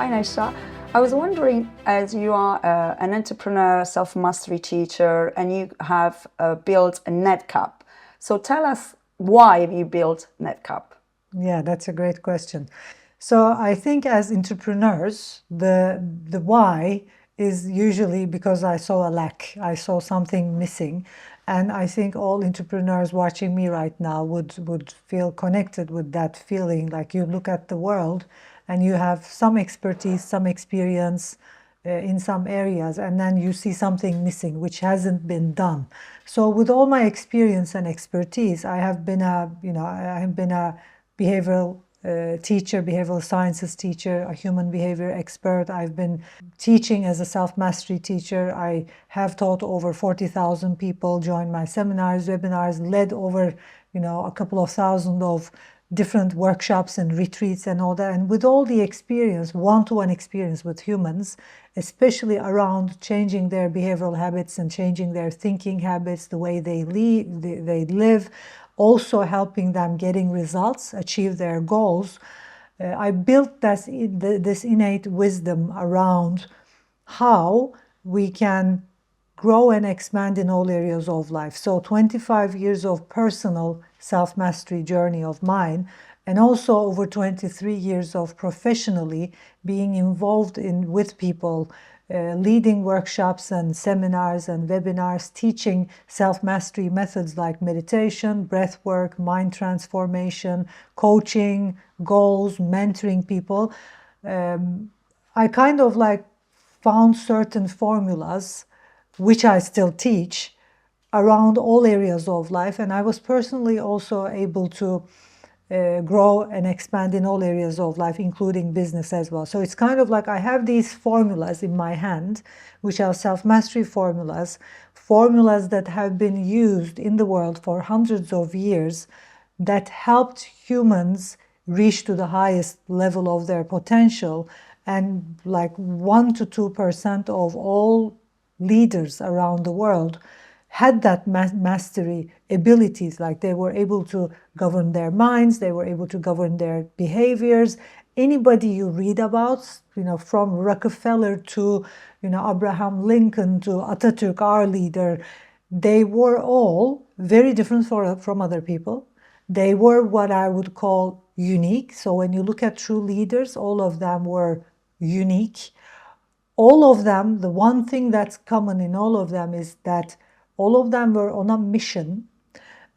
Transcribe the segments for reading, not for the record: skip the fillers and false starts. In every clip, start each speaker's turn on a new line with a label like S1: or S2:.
S1: Hi, Nevsah. I was wondering, as you are an entrepreneur, self-mastery teacher, and you have built a NevCap. So tell us, why have you built NevCap?
S2: Yeah, that's a great question. So I think as entrepreneurs, the why is usually because I saw a lack, I saw something missing. And I think all entrepreneurs watching me right now would feel connected with that feeling. Like you look at the world and you have some expertise, some experience in some areas, and then you see something missing which hasn't been done. So with all my experience and expertise, I have been a behavioral teacher, behavioral sciences teacher, a human behavior expert. I've been teaching as a self-mastery teacher. I have taught over 40,000 people, joined my seminars, webinars, led over, a couple of thousand of different workshops and retreats and all that. And with all the experience, one-to-one experience with humans, especially around changing their behavioral habits and changing their thinking habits, the way they live, also helping them getting results, achieve their goals. I built this innate wisdom around how we can grow and expand in all areas of life. So 25 years of personal self-mastery journey of mine, and also over 23 years of professionally being involved with people, leading workshops and seminars and webinars, teaching self-mastery methods like meditation, breath work, mind transformation, coaching, goals, mentoring people. I kind of found certain formulas, which I still teach, around all areas of life. And I was personally also able to grow and expand in all areas of life, including business as well. So it's kind of like I have these formulas in my hand, which are self-mastery formulas that have been used in the world for hundreds of years, that helped humans reach to the highest level of their potential. And like 1 to 2% of all leaders around the world had that mastery abilities, like they were able to govern their minds, they were able to govern their behaviors. Anybody you read about, from Rockefeller to, Abraham Lincoln to Atatürk, our leader, they were all very different from other people. They were what I would call unique. So when you look at true leaders, all of them were unique. All of them, the one thing that's common in all of them is that all of them were on a mission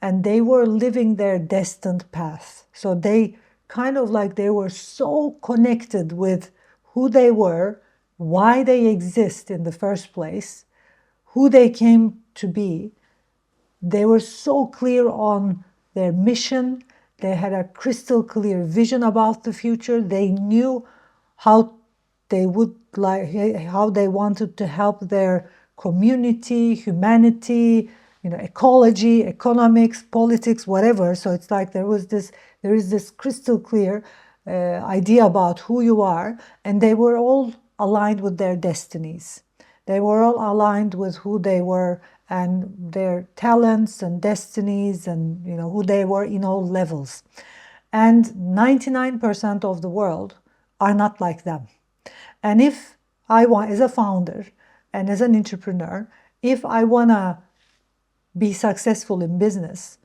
S2: and they were living their destined path. So they they were so connected with who they were, why they exist in the first place, who they came to be. They were so clear on their mission. They had a crystal clear vision about the future. They knew how they wanted to help their community, humanity, ecology, economics, politics, whatever. So it's like there is this crystal clear idea about who you are, and they were all aligned with their destinies. They were all aligned with who they were and their talents and destinies and who they were in all levels. And 99% of the world are not like them. And if I want, as a founder and as an entrepreneur, if I want to be successful in business,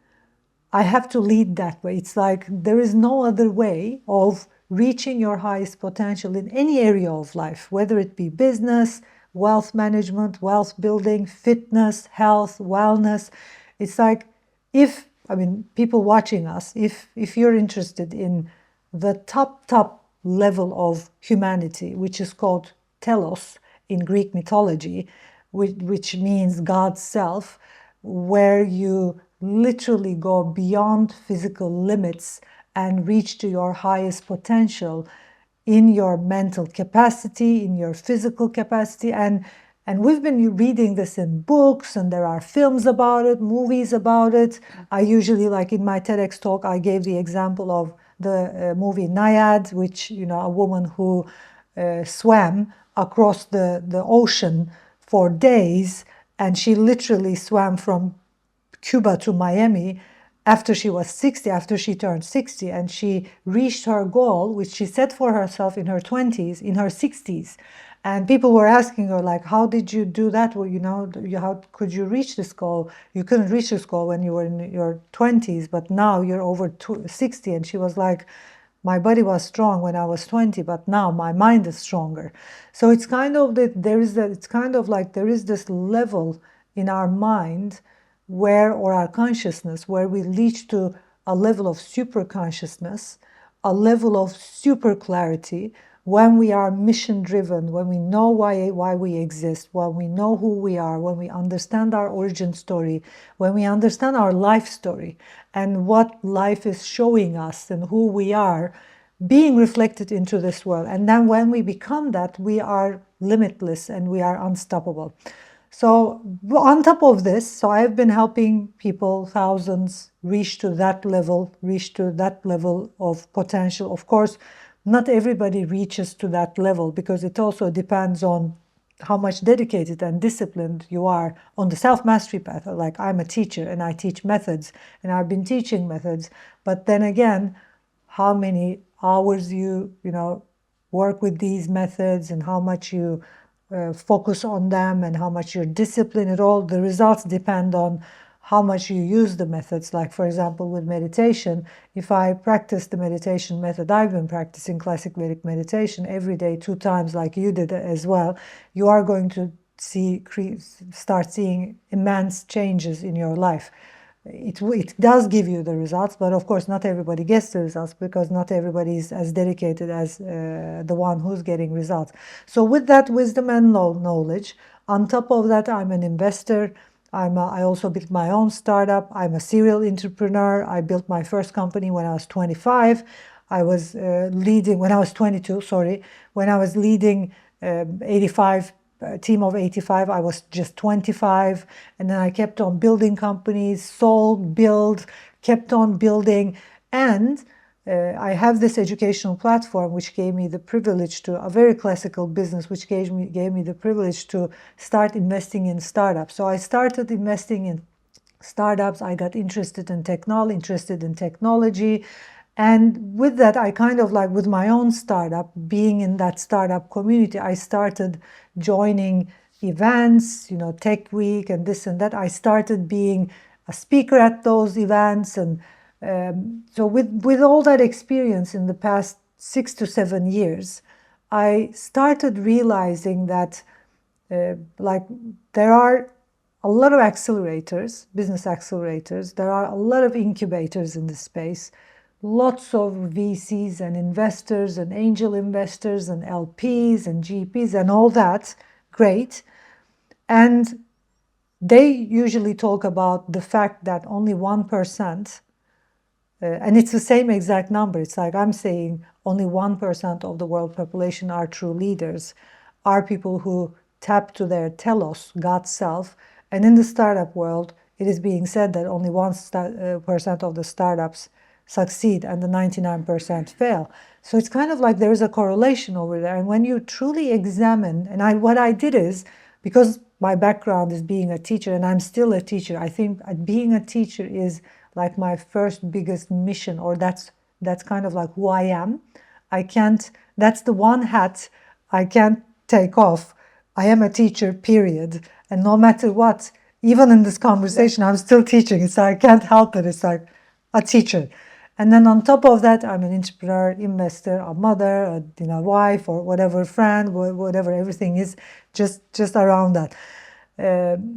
S2: I have to lead that way. It's like there is no other way of reaching your highest potential in any area of life, whether it be business, wealth management, wealth building, fitness, health, wellness. It's like people watching us, if you're interested in the top level of humanity, which is called telos in Greek mythology, which means God's self, where you literally go beyond physical limits and reach to your highest potential in your mental capacity, in your physical capacity. And we've been reading this in books, and there are films about it, movies about it. I usually, like in my TEDx talk, I gave the example of the movie Naiad, which, a woman who swam across the ocean for days, and she literally swam from Cuba to Miami after she was 60, after she turned 60, and she reached her goal, which she set for herself in her 20s, in her 60s. And people were asking her, like, how did you do that? Well, how could you reach this goal? You couldn't reach this goal when you were in your 20s, but now you're over 60. And she was like, my body was strong when I was 20, but now my mind is stronger. So it's kind of that it's kind of like there is this level in our mind or our consciousness, where we reach to a level of super consciousness, a level of super clarity, when we are mission driven, when we know why we exist, when we know who we are, when we understand our origin story, when we understand our life story and what life is showing us and who we are being reflected into this world. And then when we become that, we are limitless and we are unstoppable. So on top of this, so I've been helping people, thousands, reach to that level of potential. Of course, not everybody reaches to that level, because it also depends on how much dedicated and disciplined you are on the self-mastery path. Like, I'm a teacher and I teach methods, and I've been teaching methods, but then again, how many hours you work with these methods and how much you focus on them and how much you're disciplined at all. The results depend on how much you use the methods. Like, for example, with meditation, if I practice the meditation method I've been practicing, classic Vedic meditation, every day 2 times, like you did as well, you are going to start seeing immense changes in your life. It does give you the results, but of course not everybody gets the results, because not everybody is as dedicated as the one who's getting results. So with that wisdom and knowledge, on top of that, I'm an investor. I also built my own startup. I'm a serial entrepreneur. I built my first company when I was 25. I was leading, when I was 22, sorry, when I was leading 85 team of 85, I was just 25, and then I kept on building companies, sold, build, kept on building, and I have this educational platform which gave me the privilege to, a very classical business, which gave me the privilege to start investing in startups. So I started investing in startups. I got interested in technology. And with that, I kind of, like, with my own startup, being in that startup community, I started joining events, Tech Week and this and that. I started being a speaker at those events. And so with all that experience in the past 6 to 7 years, I started realizing that there are a lot of accelerators, business accelerators. There are a lot of incubators in this space. Lots of VCs and investors and angel investors and LPs and GPs and all that. Great. And they usually talk about the fact that only 1%, and it's the same exact number. It's like I'm saying only 1% of the world population are true leaders, are people who tap to their telos, God's self. And in the startup world, it is being said that only 1% of the startups succeed and the 99% fail. So it's kind of like there is a correlation over there. And when you truly examine, and what I did is, because my background is being a teacher, and I'm still a teacher, I think being a teacher is like my first biggest mission, or that's kind of like who I am. That's the one hat I can't take off. I am a teacher, period. And no matter what, even in this conversation, I'm still teaching. It's like, I can't help it. It's like a teacher. And then on top of that, I'm an entrepreneur, investor, a mother, a wife, or whatever, friend, whatever, everything is just around that.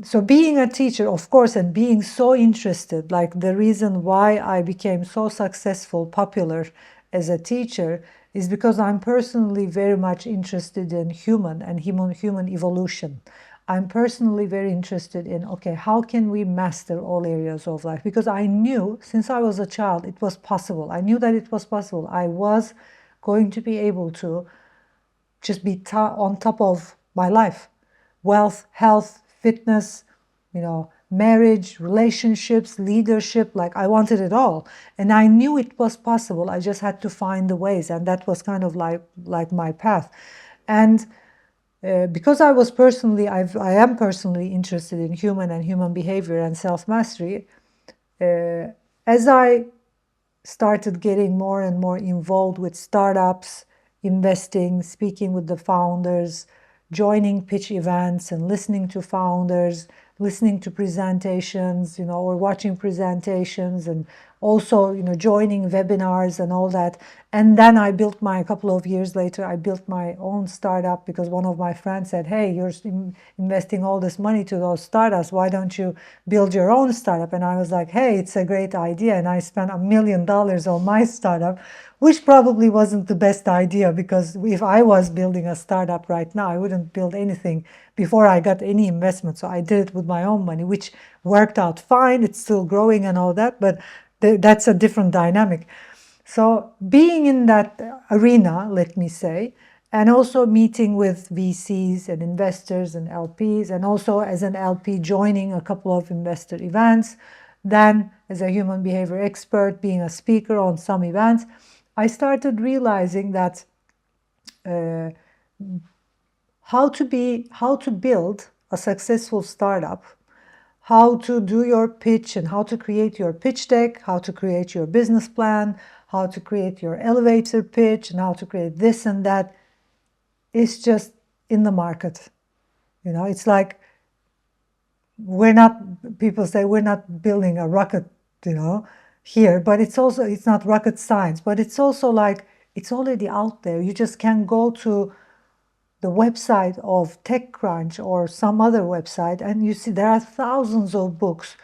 S2: So being a teacher, of course, and being so interested, like the reason why I became so successful, popular as a teacher, is because I'm personally very much interested in human evolution. I'm personally very interested in, okay, how can we master all areas of life? Because I knew since I was a child it was possible. I knew that it was possible. I was going to be able to just be on top of my life. Wealth, health, fitness, marriage, relationships, leadership, like I wanted it all. And I knew it was possible. I just had to find the ways. And that was kind of like my path. And because I am personally interested in human behavior and self-mastery, as I started getting more and more involved with startups, investing, speaking with the founders, joining pitch events and listening to founders, listening to presentations, or watching presentations, and also, joining webinars and all that. And then a couple of years later, I built my own startup because one of my friends said, hey, you're investing all this money to those startups. Why don't you build your own startup? And I was like, hey, it's a great idea. And I spent $1 million on my startup, which probably wasn't the best idea, because if I was building a startup right now, I wouldn't build anything before I got any investment. So I did it with my own money, which worked out fine. It's still growing and all that, but that's a different dynamic. So being in that arena, let me say, and also meeting with VCs and investors and LPs, and also as an LP joining a couple of investor events, then as a human behavior expert, being a speaker on some events, I started realizing that how to build a successful startup, how to do your pitch and how to create your pitch deck, how to create your business plan, how to create your elevator pitch, and how to create this and that, is just in the market. It's like people say we're not building a rocket, here, but it's not rocket science, but it's also like it's already out there. You just can go to the website of TechCrunch or some other website, and you see there are thousands of books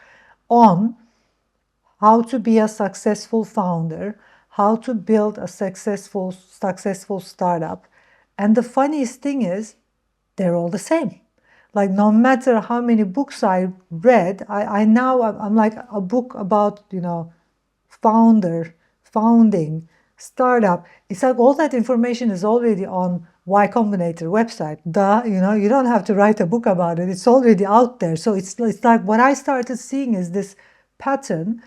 S2: on how to be a successful founder, how to build a successful startup. And the funniest thing is, they're all the same. Like, no matter how many books I read, I'm like a book about, founding, startup. It's like all that information is already on Y Combinator website. You don't have to write a book about it. It's already out there. So it's like what I started seeing is this pattern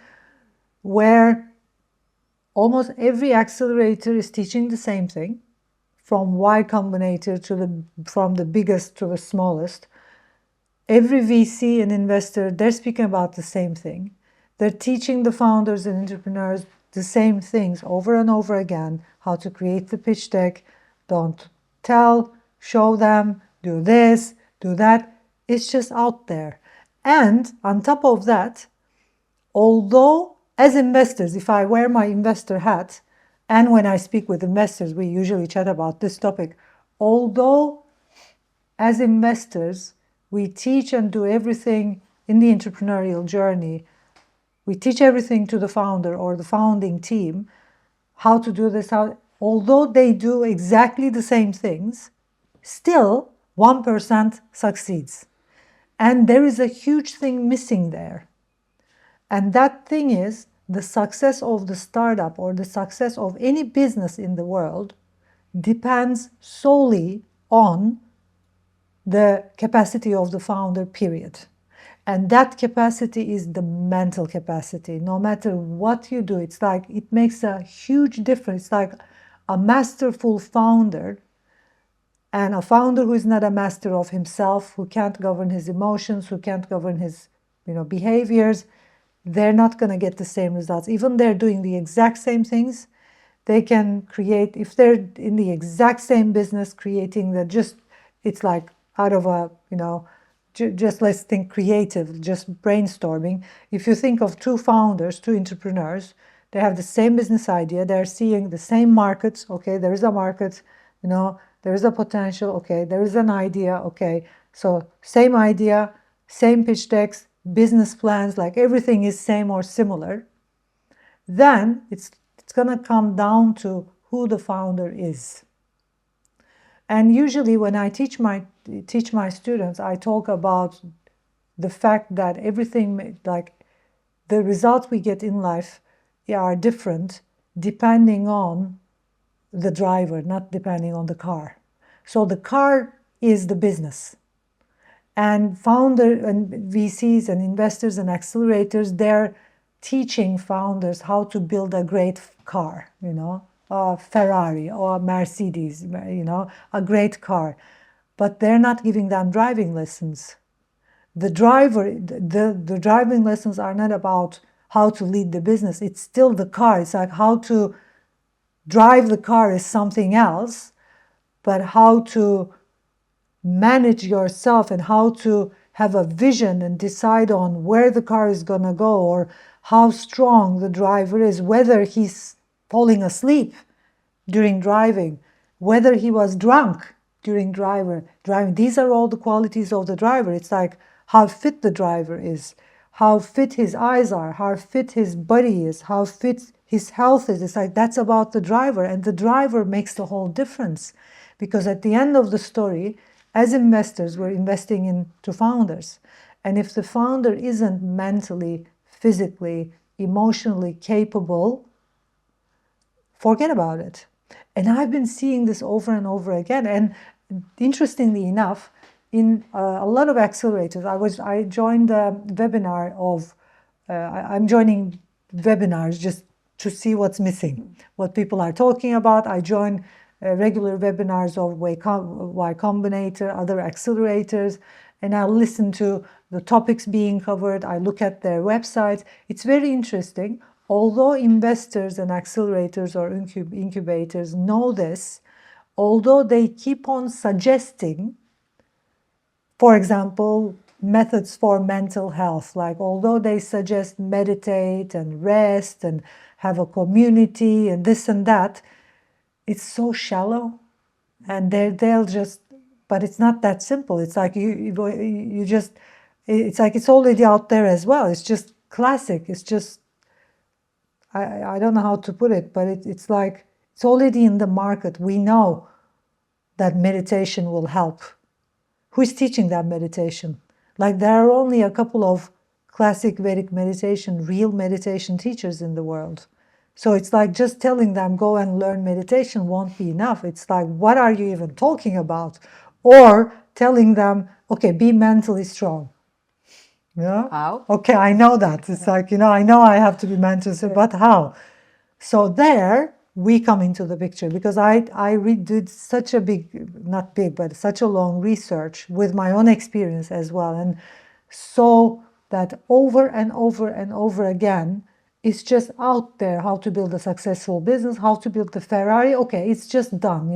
S2: where almost every accelerator is teaching the same thing, from Y Combinator from the biggest to the smallest. Every VC and investor, they're speaking about the same thing. They're teaching the founders and entrepreneurs the same things over and over again: how to create the pitch deck, don't tell, show them, do this, do that. It's just out there. And on top of that, although as investors, if I wear my investor hat, and when I speak with investors, we usually chat about this topic, although as investors, we teach and do everything in the entrepreneurial journey, we teach everything to the founder or the founding team, how to do this, although they do exactly the same things, still 1% succeeds. And there is a huge thing missing there. And that thing is the success of the startup or the success of any business in the world depends solely on the capacity of the founder, period. And that capacity is the mental capacity. No matter what you do, it's like it makes a huge difference. It's like a masterful founder and a founder who is not a master of himself, who can't govern his emotions, who can't govern his behaviors, they're not going to get the same results. Even they're doing the exact same things, they can create, if they're in the exact same business, creating it's like out of a, just let's think creative, just brainstorming. If you think of two founders, two entrepreneurs, they have the same business idea, they're seeing the same markets, okay, there is a market, there is a potential, okay, there is an idea, okay, so same idea, same pitch decks, business plans, like everything is same or similar, then it's going to come down to who the founder is. And usually when I teach my students, I talk about the fact that everything, like the results we get in life, are different depending on the driver, not depending on the car. So the car is the business. And founder and VCs and investors and accelerators, they're teaching founders how to build a great car, a Ferrari or a Mercedes, a great car. But they're not giving them driving lessons. The driving lessons are not about how to lead the business. It's still the car. It's like how to drive the car is something else, but how to manage yourself and how to have a vision and decide on where the car is going to go, or how strong the driver is, whether he's falling asleep during driving, whether he was drunk during driving. These are all the qualities of the driver. It's like how fit the driver is, how fit his eyes are, how fit his body is, how fit his health is. It's like that's about the driver, and the driver makes the whole difference. Because at the end of the story, as investors, we're investing into founders. And if the founder isn't mentally, physically, emotionally capable, forget about it. And I've been seeing this over and over again. And interestingly enough, in a lot of accelerators, I joined a webinar of, I'm joining webinars just to see what's missing, what people are talking about. I join regular webinars of Y Combinator, other accelerators, and I listen to the topics being covered. I look at their websites. It's very interesting. Although investors and accelerators or incubators know this, although they keep on suggesting, for example, methods for mental health, like although they suggest meditate and rest and have a community and this and that, it's so shallow, and they'll just, but it's not that simple. It's like you just, it's like it's already out there as well. It's just classic. It's just, I don't know how to put it, but it's like it's already in the market. We know that meditation will help. Who is teaching that meditation? Like there are only a couple of classic Vedic meditation, real meditation teachers in the world. So it's like just telling them go and learn meditation won't be enough. It's like, what are you even talking about? Or telling them, okay, be mentally strong. Yeah.
S1: How?
S2: Okay, I know that. It's like, I know I have to be mentally strong, but how? So there we come into the picture, because I did such a not big, but such a long research with my own experience as well, and saw that over and over and over again, it's just out there how to build a successful business, how to build the Ferrari. Okay, it's just done.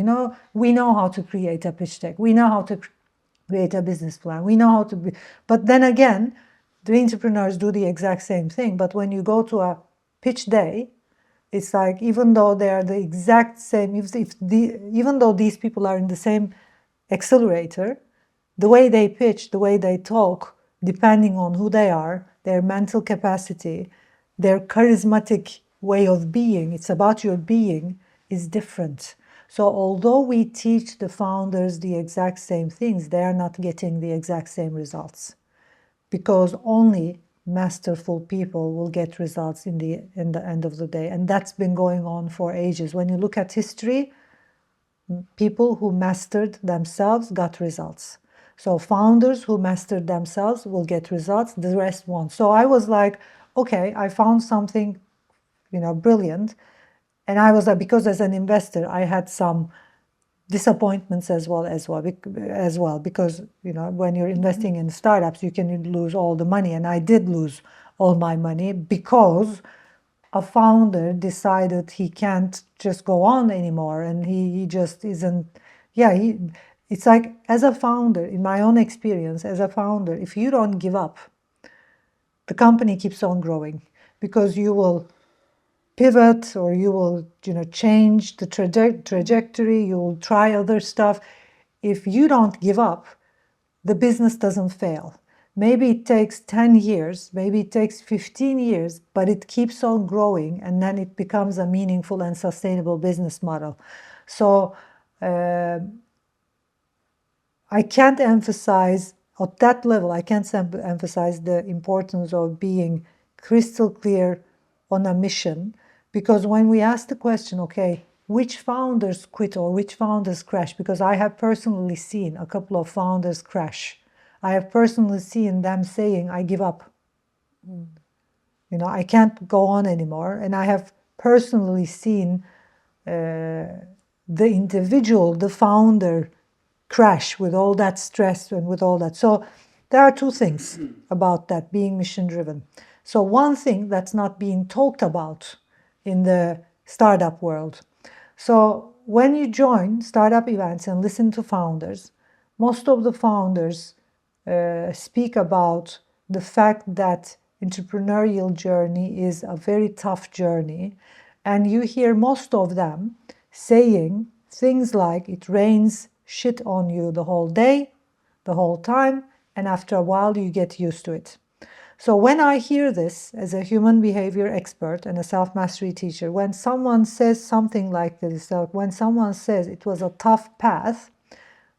S2: We know how to create a pitch deck. We know how to create a business plan. We know how to be, but then again, the entrepreneurs do the exact same thing. But when you go to a pitch day, it's like, even though they are the exact same, even though these people are in the same accelerator, the way they pitch, the way they talk, depending on who they are, their mental capacity, their charismatic way of being, it's about your being, is different. So although we teach the founders the exact same things, they are not getting the exact same results, because only masterful people will get results in the end of the day. And that's been going on for ages. When you look at history, people who mastered themselves got results. So founders who mastered themselves will get results, the rest won't. So I was like, okay, I found something, brilliant. And I was like, because as an investor, I had some disappointments as well, because when you're investing in startups, you can lose all the money, and I did lose all my money because a founder decided he can't just go on anymore, and he just isn't. It's like, as a founder, in my own experience as a founder, if you don't give up, the company keeps on growing, because you will pivot, or you will change the trajectory, you will try other stuff. If you don't give up, the business doesn't fail. Maybe it takes 10 years, maybe it takes 15 years, but it keeps on growing, and then it becomes a meaningful and sustainable business model. So I can't emphasize at that level, I can't emphasize the importance of being crystal clear on a mission. Because when we ask the question, okay, which founders quit or which founders crash? Because I have personally seen a couple of founders crash. I have personally seen them saying, I give up. I can't go on anymore. And I have personally seen the individual, the founder, crash with all that stress and with all that. So there are two things about that, being mission driven. So one thing that's not being talked about in the startup world. So when you join startup events and listen to founders, most of the founders speak about the fact that entrepreneurial journey is a very tough journey, and you hear most of them saying things like it rains shit on you the whole day, the whole time, and after a while you get used to it. So when I hear this as a human behavior expert and a self-mastery teacher, when someone says something like this, when someone says it was a tough path,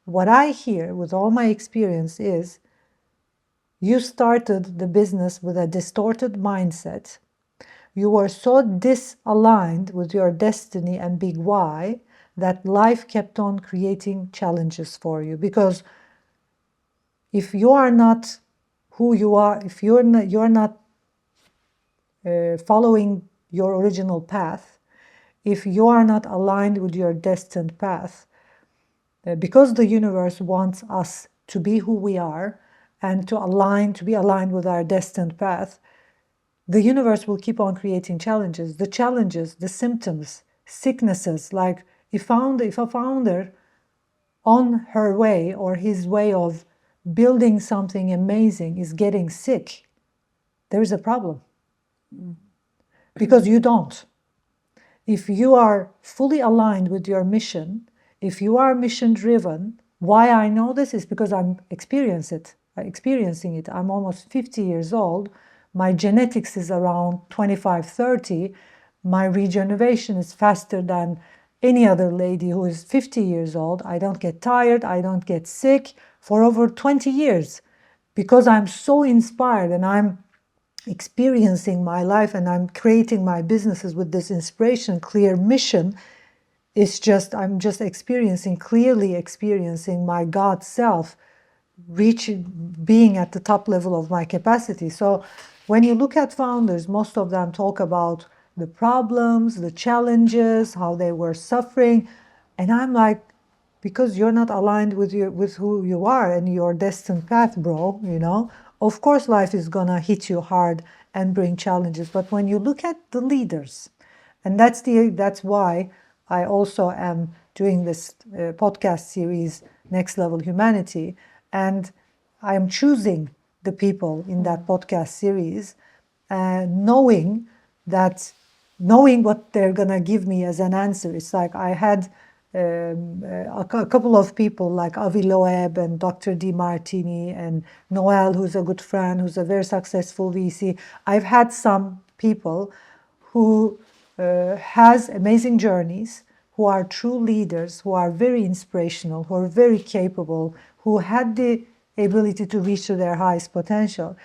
S2: what I hear with all my experience is you started the business with a distorted mindset. You were so disaligned with your destiny and big why that life kept on creating challenges for you. Because if you are not who you are, if you're not following your original path, if you are not aligned with your destined path, because the universe wants us to be who we are and to be aligned with our destined path, the universe will keep on creating challenges. The challenges, the symptoms, sicknesses, like if a founder on her way or his way of building something amazing is getting sick, there is a problem. Because you don't. If you are fully aligned with your mission, if you are mission driven, why I know this is because I'm experiencing it. I'm almost 50 years old. My genetics is around 25, 30. My regeneration is faster than any other lady who is 50 years old. I don't get tired. I don't get sick for over 20 years because I'm so inspired and I'm experiencing my life and I'm creating my businesses with this inspiration, clear mission. I'm just clearly experiencing my God self, being at the top level of my capacity. So when you look at founders, most of them talk about the problems, the challenges, how they were suffering. And I'm like, because you're not aligned with who you are and your destined path, bro, of course life is gonna hit you hard and bring challenges. But when you look at the leaders, and that's why I also am doing this podcast series, Next Level Humanity, and I am choosing the people in that podcast series, knowing what they're gonna give me as an answer. It's like I had a couple of people like Avi Loeb and Dr. DiMartini and Noel, who's a good friend, who's a very successful VC. I've had some people who has amazing journeys, who are true leaders, who are very inspirational, who are very capable, who had the ability to reach to their highest potential.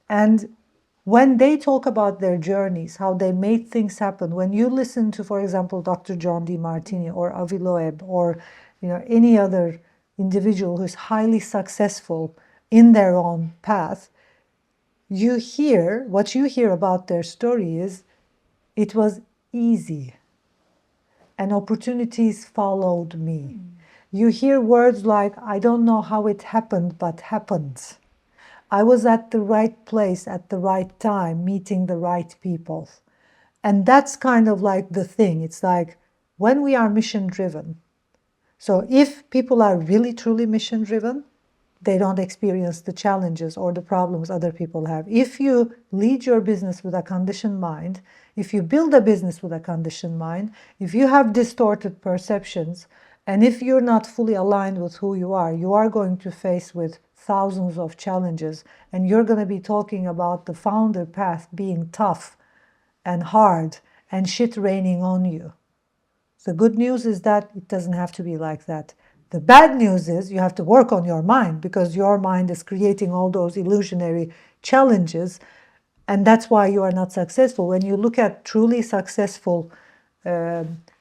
S2: And when they talk about their journeys, how they made things happen, when you listen to, for example, Dr. John DiMartini or Avi Loeb or any other individual who's highly successful in their own path, what you hear about their story is it was easy and opportunities followed me. You hear words like, I don't know how it happened, but happened. I was at the right place at the right time, meeting the right people. And that's kind of like the thing. It's like when we are mission driven. So if people are really truly mission driven, they don't experience the challenges or the problems other people have. If you lead your business with a conditioned mind, if you build a business with a conditioned mind, if you have distorted perceptions, and if you're not fully aligned with who you are going to face with thousands of challenges, and you're going to be talking about the founder path being tough and hard and shit raining on you. The good news is that it doesn't have to be like that. The bad news is you have to work on your mind because your mind is creating all those illusionary challenges, and that's why you are not successful. When you look at truly successful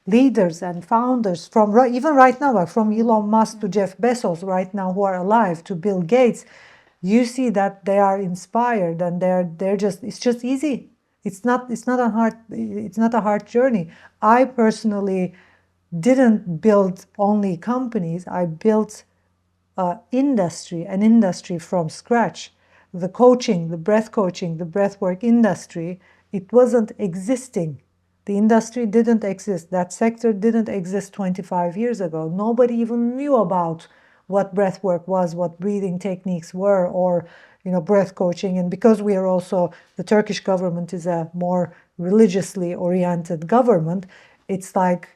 S2: leaders and founders even right now, like from Elon Musk to Jeff Bezos right now who are alive, to Bill Gates, you see that they are inspired and it's just easy. It's not a hard journey. I personally didn't build only companies. I built an industry from scratch. the coaching, the breath coaching, the breathwork industry, it wasn't existing. The industry didn't exist. That sector didn't exist 25 years ago. Nobody even knew about what breathwork was, what breathing techniques were, or breath coaching. And because we are also, the Turkish government is a more religiously oriented government, it's like,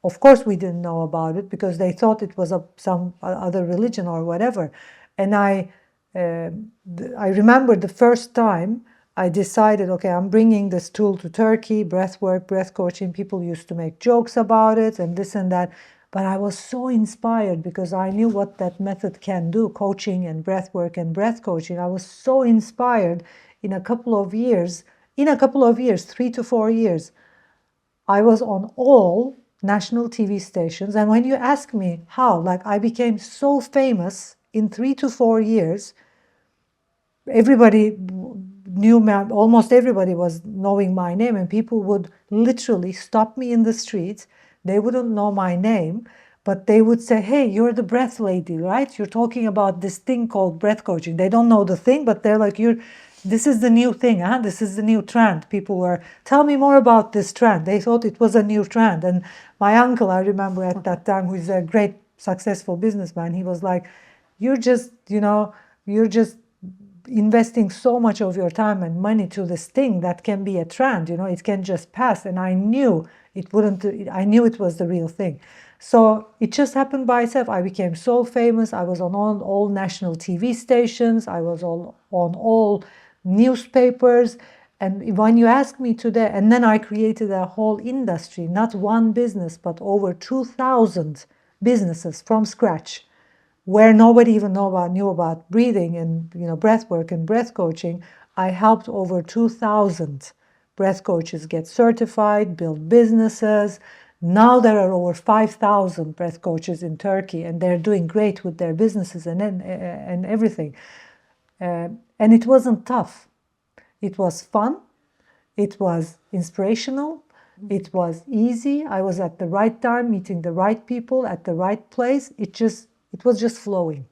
S2: of course we didn't know about it because they thought it was some other religion or whatever. And I remember the first time I decided, okay, I'm bringing this tool to Turkey, breathwork, breath coaching. People used to make jokes about it and this and that. But I was so inspired because I knew what that method can do, coaching and breathwork and breath coaching. I was so inspired in a couple of years, 3 to 4 years, I was on all national TV stations. And when you ask me how, like I became so famous in 3 to 4 years, everybody knew me, almost everybody was knowing my name, and people would literally stop me in the streets. They wouldn't know my name, but they would say, hey, you're the breath lady, right? You're talking about this thing called breath coaching. They don't know the thing, but they're like, this is the new thing, huh? This is the new trend. People were, tell me more about this trend. They thought it was a new trend. And my uncle, I remember at that time, who's a great successful businessman, he was like, you're just investing so much of your time and money to this thing that can be a trend, it can just pass. And I knew it was the real thing. So it just happened by itself. I became so famous. I was on all national TV stations. I was on all newspapers. And when you ask me today, and then I created a whole industry, not one business, but over 2,000 businesses from scratch, where nobody even knew about breathing and breath work and breath coaching. I helped over 2,000 breath coaches get certified, build businesses. Now there are over 5,000 breath coaches in Turkey, and they're doing great with their businesses and everything. And it wasn't tough. It was fun. It was inspirational. It was easy. I was at the right time, meeting the right people at the right place. It was just flowing.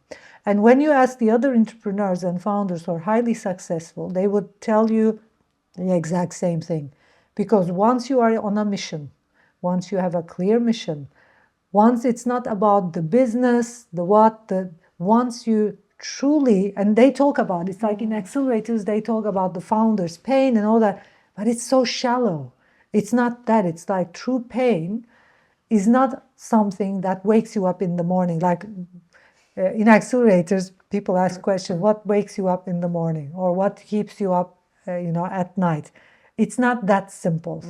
S2: And when you ask the other entrepreneurs and founders who are highly successful, they would tell you the exact same thing. Because once you are on a mission, once you have a clear mission, once it's not about the business, once you truly, and they talk about, it's like in accelerators, they talk about the founder's pain and all that, but it's so shallow. It's not that. It's like true pain is not something that wakes you up in the morning. Like in accelerators, people ask questions, what wakes you up in the morning or what keeps you up at night? It's not that simple.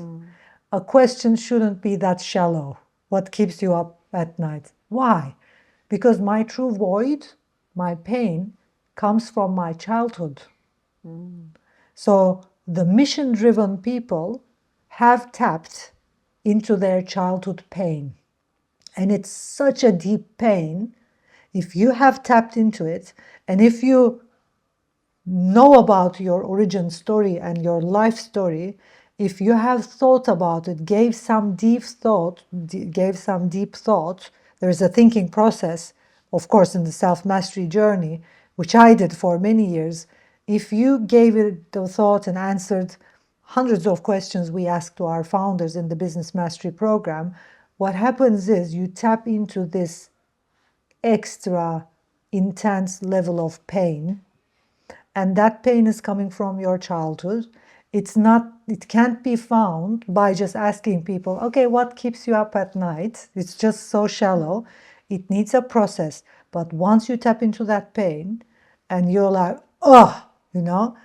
S2: A question shouldn't be that shallow. What keeps you up at night? Why? Because my true void, my pain, comes from my childhood. So the mission-driven people have tapped into their childhood pain. And it's such a deep pain. If you have tapped into it, and if you know about your origin story and your life story, if you have thought about it, gave some deep thought, there's a thinking process, of course, in the self-mastery journey, which I did for many years. If you gave it the thought and answered hundreds of questions we ask to our founders in the Business Mastery program, what happens is you tap into this extra intense level of pain, and that pain is coming from your childhood. It can't be found by just asking people, okay, what keeps you up at night? It's just so shallow. It needs a process. But once you tap into that pain and you're like, no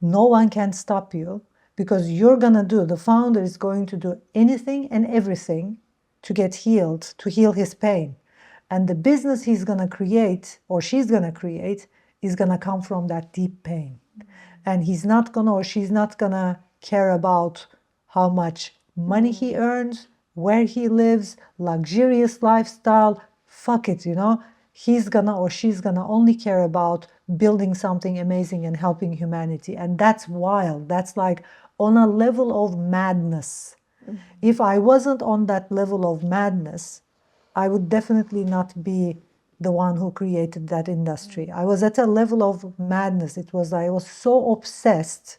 S2: one can stop you, because the founder is going to do anything and everything to get healed, to heal his pain. And the business he's going to create or she's going to create is going to come from that deep pain. And he's not going to or she's not going to care about how much money he earns, where he lives, luxurious lifestyle. Fuck it, He's going to or she's going to only care about building something amazing and helping humanity. And that's wild. That's like on a level of madness. If I wasn't on that level of madness, I would definitely not be the one who created that industry. I was at a level of madness. It was, I was so obsessed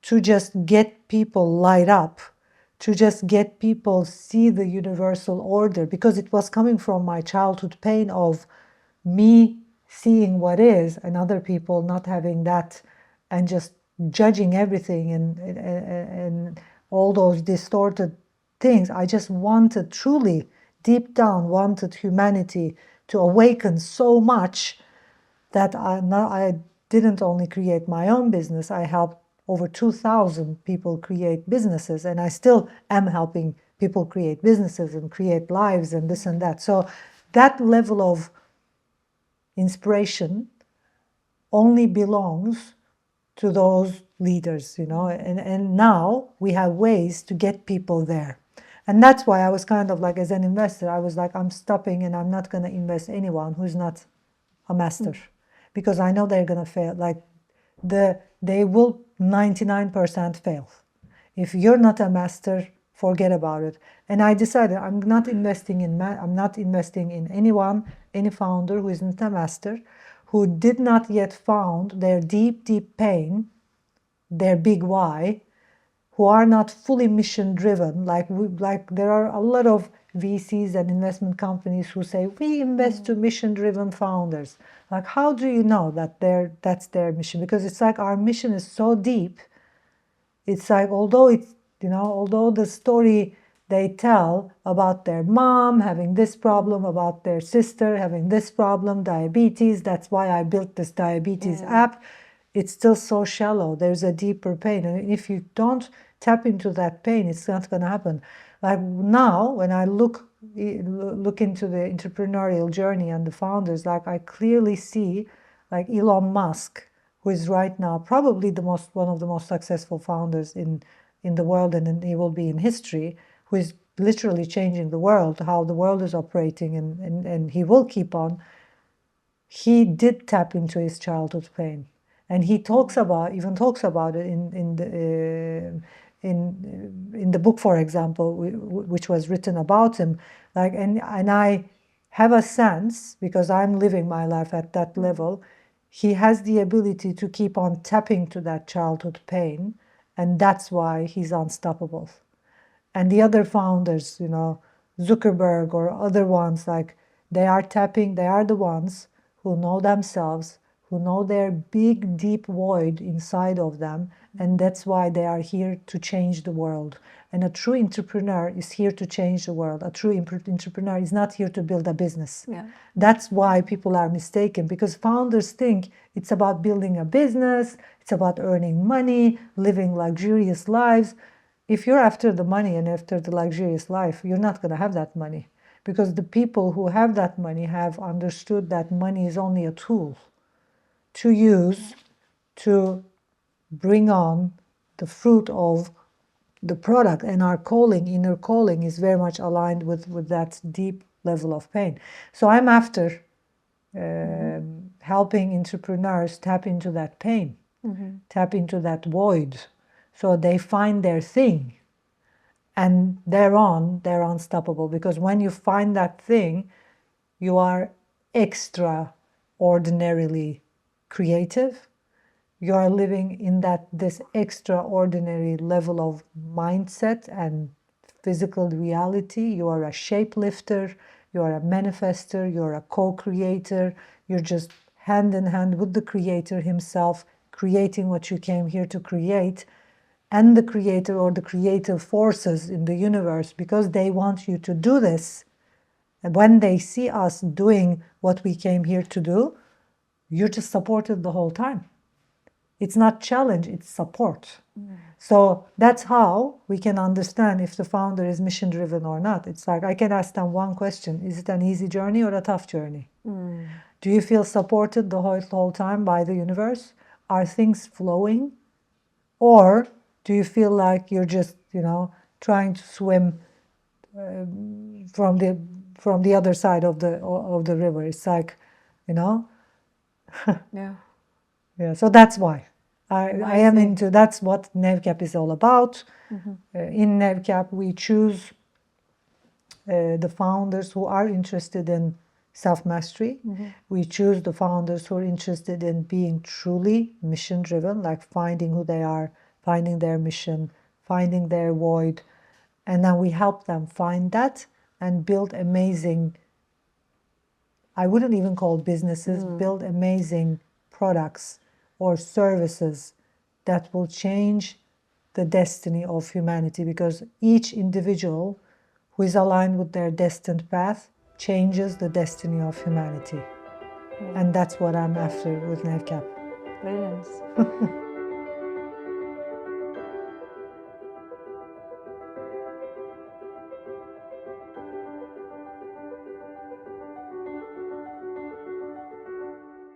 S2: to just get people light up, to just get people see the universal order, because it was coming from my childhood pain of me seeing what is and other people not having that, and just judging everything and all those distorted things. I just wanted, truly deep down wanted humanity to awaken so much that I didn't only create my own business, I helped over 2,000 people create businesses, and I still am helping people create businesses and create lives and this and that. So that level of inspiration only belongs to those leaders, you know, and now we have ways to get people there. And that's why I was kind of like, as an investor, I was like, I'm stopping and I'm not going to invest anyone who's not a master, because I know they're going to fail. Like they will 99% fail. If you're not a master, forget about it. And I decided I'm not investing in anyone, any founder who isn't a master, who did not yet found their deep, deep pain, their big why, who are not fully mission driven. Like there are a lot of VCs and investment companies who say we invest to mission driven founders. Like, how do you know that that's their mission? Because it's like our mission is so deep. It's like, although the story they tell about their mom having this problem, about their sister having this problem, diabetes, that's why I built this diabetes app, it's still so shallow. There's a deeper pain. And if you don't tap into that pain, it's not going to happen. Like now, when I look into the entrepreneurial journey and the founders, like I clearly see like Elon Musk, who is right now probably one of the most successful founders in the world, and he will be in history, who is literally changing the world, how the world is operating, and he will keep on. He did tap into his childhood pain, and he talks about it in the book, for example, which was written about him. Like, and I have a sense, because I'm living my life at that level, he has the ability to keep on tapping to that childhood pain, and that's why he's unstoppable. And the other founders, you know, Zuckerberg or other ones, like they are the ones who know themselves, who know their big, deep void inside of them, and that's why they are here to change the world. And a true entrepreneur is here to change the world. A true entrepreneur is not here to build a business.
S1: Yeah.
S2: That's why people are mistaken, because founders think it's about building a business, it's about earning money, living luxurious lives. If you're after the money and after the luxurious life, you're not going to have that money, because the people who have that money have understood that money is only a tool to use to bring on the fruit of the product. And our calling, inner calling, is very much aligned with that deep level of pain. So I'm after helping entrepreneurs tap into that pain, tap into that void, so they find their thing. And thereon, they're unstoppable, because when you find that thing, you are extraordinarily creative. You are living in this extraordinary level of mindset and physical reality. You are a shapelifter, you are a manifester, you're a co-creator. You're just hand in hand with the creator himself, creating what you came here to create. And the creator or the creative forces in the universe, because they want you to do this. And when they see us doing what we came here to do, you're just supported the whole time. It's not challenge, it's support. So that's how we can understand if the founder is mission driven or not. It's like, I can ask them one question: is it an easy journey or a tough journey? Do you feel supported the whole time by the universe? Are things flowing? Or do you feel like you're just, trying to swim from the other side of the river? It's like,
S1: Yeah.
S2: Yeah. So that's why I am into. That's what NevCap is all about. In NevCap, we choose the founders who are interested in self-mastery. We choose the founders who are interested in being truly mission-driven, like finding who they are, finding their mission, finding their void, and then we help them find that and build amazing, I wouldn't even call businesses, build amazing products or services that will change the destiny of humanity, because each individual who is aligned with their destined path changes the destiny of humanity. And that's what I'm after with NevCap.
S1: Brilliant.